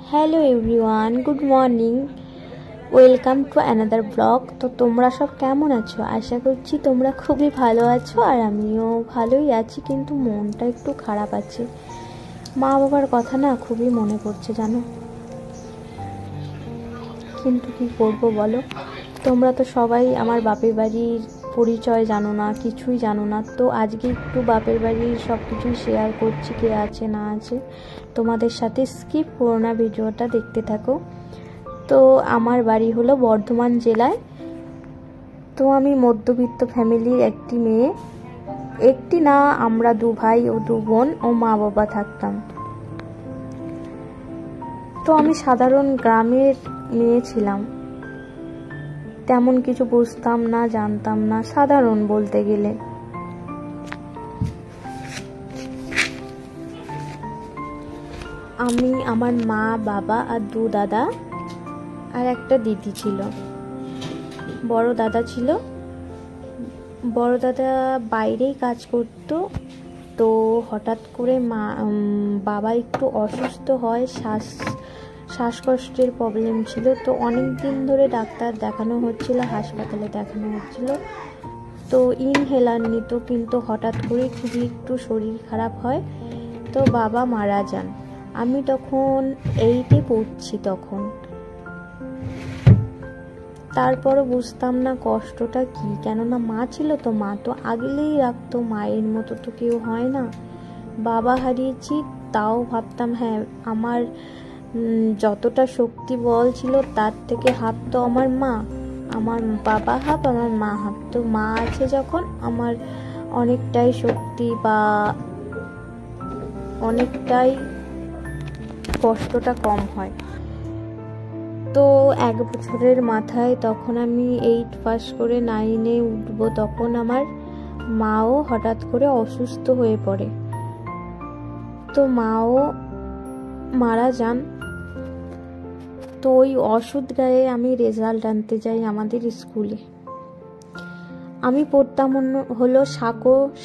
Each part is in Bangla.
Hello everyone, good morning, welcome to another blog. তো তোমরা সব কেমন আছো? আশা করছি তোমরা খুবই ভালো আছো, আর আমিও ভালোই আছি, কিন্তু মনটা একটু খারাপ আছে। মা বাবার কথা না খুবই মনে পড়ছে জানো, কিন্তু কি করব বলো। তোমরা তো সবাই আমার বাপের বাড়ির পরিচয় জানো না, কিছুই জানো না। তো আজকে একটু বাপের বাড়ির সব কিছুই শেয়ার করছি, কে আছে না আছে তোমাদের সাথে। স্কিপ করো না, ভিডিওটা দেখতে থাকো। তো আমার বাড়ি হলো বর্ধমান জেলায়। তো আমি মধ্যবিত্ত ফ্যামিলির একটি মেয়ে, একটি না, আমরা দু ভাই ও দু বোন ও মা বাবা থাকতাম। তো আমি সাধারণ গ্রামের মেয়ে ছিলাম, তেমন কিছু বুঝতাম না, জানতাম না, সাধারণ বলতে গেলে। আমি, আমার মা বাবা আর দু দাদা আর একটা দিদি ছিল। বড় দাদা ছিল, বড় দাদা বাইরেই কাজ করতো। তো হঠাৎ করে বাবা একটু অসুস্থ হয়, শ্বাসকষ্টের প্রবলেম ছিল। তো অনেক দিন ধরে ডাক্তার দেখানো হচ্ছিল, হাসপাতালে দেখানো হচ্ছিল। তো ইনহেলার নিত, কিন্তু হঠাৎ করে খুবই একটু শরীর খারাপ হয়, তো বাবা মারা যান। আমি তখন 8-এ পড়ছি তখন। তারপরও বুঝতাম না কষ্টটা কি, কেননা মা ছিল তো, মা তো আগলেই রাখতো, মায়ের মতো তো কেউ হয় না। বাবা হারিয়েছি, তাও ভাবতাম হ্যাঁ, আমার যতটা শক্তি বল ছিল তার থেকে হাফ তো আমার মা, আমার বাবা হাফ, আমার মা হাফ। তো মা আছে যখন আমার অনেকটাই শক্তি বা অনেকটাই কষ্টটা কম হয়। তো 1 বছরের মাথায় তখন আমি 8 পাস করে 9-এ উঠবো, তখন আমার মাও হঠাৎ করে অসুস্থ হয়ে পড়ে। তো মাও মারা যান। তো ওই ওষুধ গায়ে আমি রেজাল্ট আনতে যাই আমাদের স্কুলে। আমি পড়তাম হলো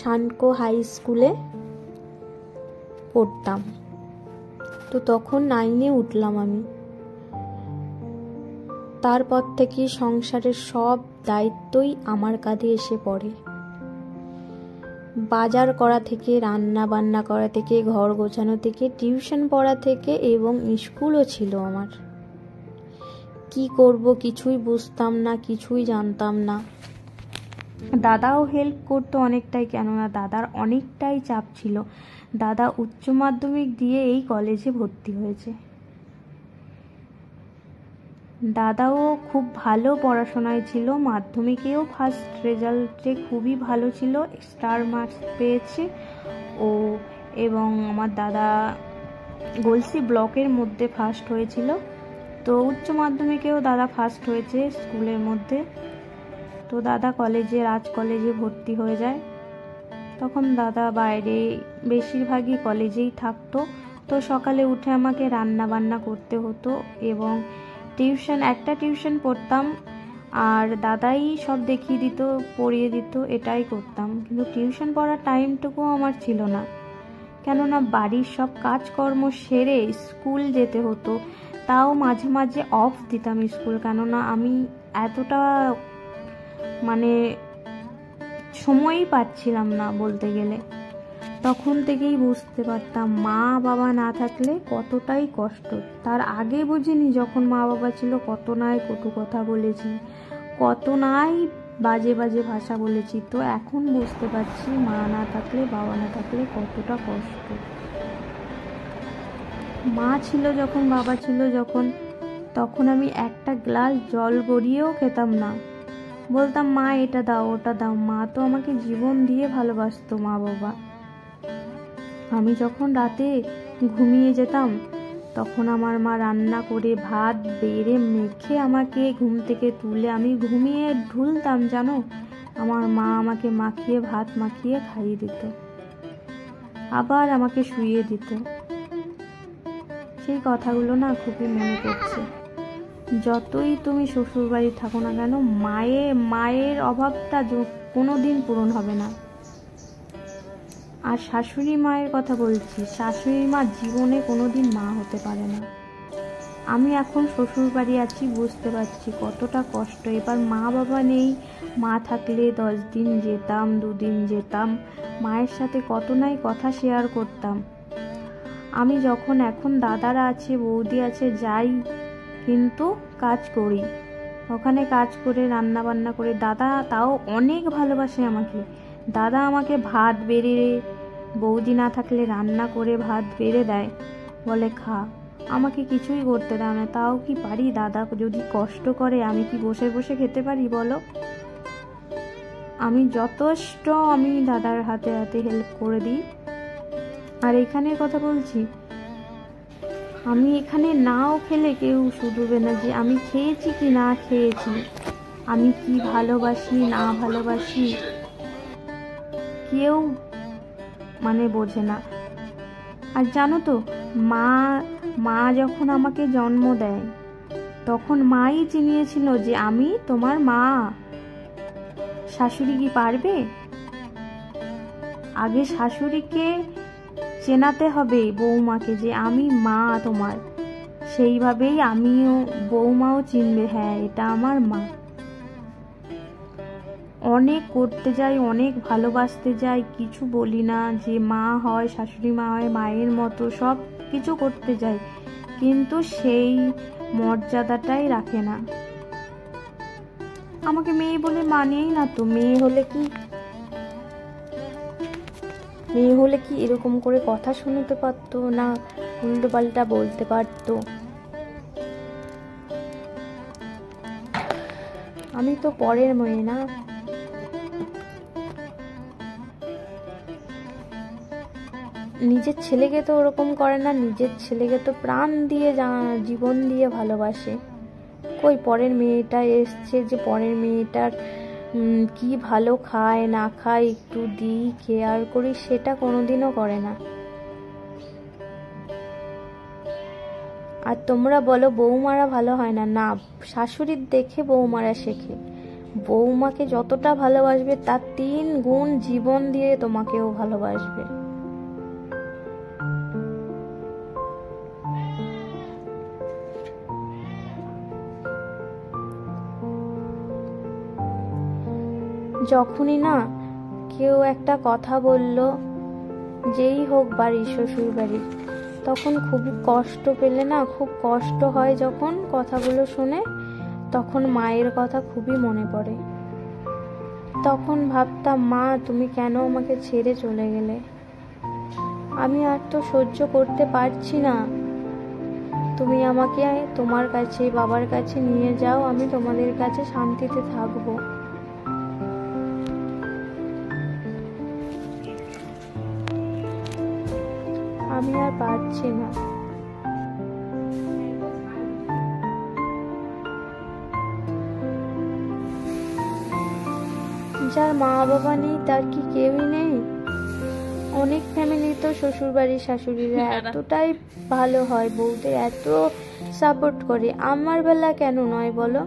সানকো হাই স্কুলে পড়তাম। তো তখন 9-এ উঠলাম আমি। তারপর থেকে সংসারের সব দায়িত্বই আমার কাঁধে এসে পড়ে। বাজার করা থেকে, রান্না বান্না করা থেকে, ঘর গোছানো থেকে, টিউশন পড়া থেকে, এবং স্কুলও ছিল আমার। কি করব কিছুই বুঝতাম না, কিছুই জানতাম না। দাদাও হেল্প করতো অনেকটাই, কেননা দাদার অনেকটাই চাপ ছিল। দাদা উচ্চ মাধ্যমিক দিয়ে এই কলেজে ভর্তি হয়েছে। দাদাও খুব ভালো পড়াশোনায় ছিল, মাধ্যমিকেও ফার্স্ট রেজাল্টে খুবই ভালো ছিল, স্টার মার্কস পেয়েছে ও। এবং আমার দাদা গলসি ব্লকের মধ্যে ফার্স্ট হয়েছিল। তো উচ্চ মাধ্যমিকেও দাদা ফার্স্ট হয়েছে স্কুলের মধ্যে। তো দাদা রাজ কলেজে ভর্তি হয়ে যায়। তখন দাদা বাইরে বেশিরভাগই কলেজেই থাকতো। তো সকালে উঠে আমাকে রান্না বান্না করতে হতো, এবং একটা টিউশন পড়তাম, আর দাদাই সব দেখিয়ে দিত, পড়িয়ে দিত, এটাই করতাম। কিন্তু টিউশন পড়ার টাইমটুকু আমার ছিল না, কেননা বাড়ির সব কাজকর্ম সেরে স্কুল যেতে হতো। তাও মাঝে মাঝে অফ দিতাম স্কুল, কেননা আমি এতটা সময়ই পাচ্ছিলাম না বলতে গেলে। তখন থেকেই বুঝতে পারতাম মা বাবা না থাকলে কতটাই কষ্ট। তার আগে বুঝিনি, যখন মা বাবা ছিল কত নাই কটু কথা বলেছি, কত নাই বাজে বাজে ভাষা বলেছি। তো এখন বুঝতে পারছি মা না থাকলে, বাবা না থাকলে কতটা কষ্ট। মা ছিল যখন, বাবা ছিল যখন, তখন আমি একটা গ্লাস জল গড়িয়েও খেতাম না। বলতাম মা এটা দাও, ওটা দাও। মা তো আমাকে জীবন দিয়ে ভালোবাসতো, মা বাবা। আমি যখন রাতে ঘুমিয়ে যেতাম, তখন আমার মা রান্না করে ভাত বেড়ে মেখে আমাকে ঘুম থেকে তুলে, আমি ঘুমিয়ে ঢুলতাম জানো, আমার মা আমাকে ভাত মাখিয়ে খাইয়ে দিত, আবার আমাকে শুইয়ে দিত। সেই কথাগুলো না খুবই মনে পড়ছে। যতই তুমি শ্বশুর বাড়ি থাকো না কেন, মায়ের অভাবটা কোনোদিন পূরণ হবে না। আর শাশুড়ি মায়ের কথা বলছি, শাশুড়ি মা জীবনে কোনোদিন মা হতে পারে না। আমি এখন শ্বশুর বাড়ি আছি, বুঝতে পারছি কতটা কষ্ট। এবার মা বাবা নেই, মা থাকলে 10 দিন যেতাম, 2 দিন যেতাম, মায়ের সাথে কত নাই কথা শেয়ার করতাম। আমি যখন এখন দাদারা আছে, বৌদি আছে, যাই কিন্তু কাজ করি, ওখানে কাজ করে রান্না বান্না করে। দাদা তাও অনেক ভালোবাসে আমাকে। দাদা আমাকে ভাত বেড়ে, বৌদি না থাকলে রান্না করে ভাত বেড়ে দেয়, বলে খা। আমাকে কিছুই করতে দেয় না, তাও কি পারি? দাদা যদি কষ্ট করে আমি কি বসে বসে খেতে পারি বলো? আমি যথেষ্ট আমি দাদার হাতে হাতে হেল্প করে দিই। আর এখানের কথা বলছি, আমি এখানে নাও খেলে কেউ শুধবে না যে আমি খেয়েছি কি না খেয়েছি, আমি কি ভালোবাসি না ভালোবাসি, কেউ মানে বোঝে না। আর জানো তো, মা যখন আমাকে জন্ম দেয় তখন মাই চিনিয়েছিল যে আমি তোমার মা। শাশুড়ি কি পারবে? আগে শাশুড়িকে চেনাতে হবে বৌমাকে যে আমি মা তোমার, সেইভাবেই আমিও বৌমাও চিনবে, হ্যাঁ এটা আমার মা। অনেক করতে যাই, অনেক ভালোবাসতে যাই, কিছু বলি না যে মা হয়, শাশুড়ি মা হয়, মায়ের মতো সব কিছু করতে যাই, কিন্তু সেই মর্যাদাটাই রাখে না। আমাকে মেয়ে বলে মানেই না তো। মেয়ে হলে কি এরকম করে কথা শুনতে পারতো না, উল্টো পাল্টা বলতে পারতো? আমি তো পরের মেয়ে না। নিজের ছেলেকে তো ওরকম করে না, নিজের ছেলেকে তো প্রাণ দিয়ে জীবন দিয়ে ভালোবাসে। কই পরের মেয়েটা এসছে যে পরের মেয়েটার কি ভালো খায় না খায় একটু দিই, কেয়ার করি, সেটা কোনোদিনও করে না। আর তোমরা বলো বৌমারা ভালো হয় না, না, শাশুড়ির দেখে বৌমারা শেখে। বৌমাকে যতটা ভালোবাসবে তার 3 গুণ জীবন দিয়ে তোমাকেও ভালোবাসবে। যখনই না কেউ একটা কথা বলল, যেই হোক বাড়ির, শ্বশুর বাড়ির, তখন খুবই কষ্ট পেলে না, খুব কষ্ট হয় যখন কথাগুলো শুনে, তখন মায়ের কথা খুবই মনে পড়ে। তখন ভাবতাম, মা তুমি কেন আমাকে ছেড়ে চলে গেলে? আমি আর তো সহ্য করতে পারছি না, তুমি আমাকে তোমার কাছে, বাবার কাছে নিয়ে যাও, আমি তোমাদের কাছে শান্তিতে থাকবো। আমি আর পারছি না। যার মা বাবা নেই তার কি কেউই নেই? অনেক ফ্যামিলি তো শ্বশুর বাড়ির শাশুড়িরা এতটাই ভালো হয়, বউদের এত সাপোর্ট করে, আমার বেলা কেন নয় বলো?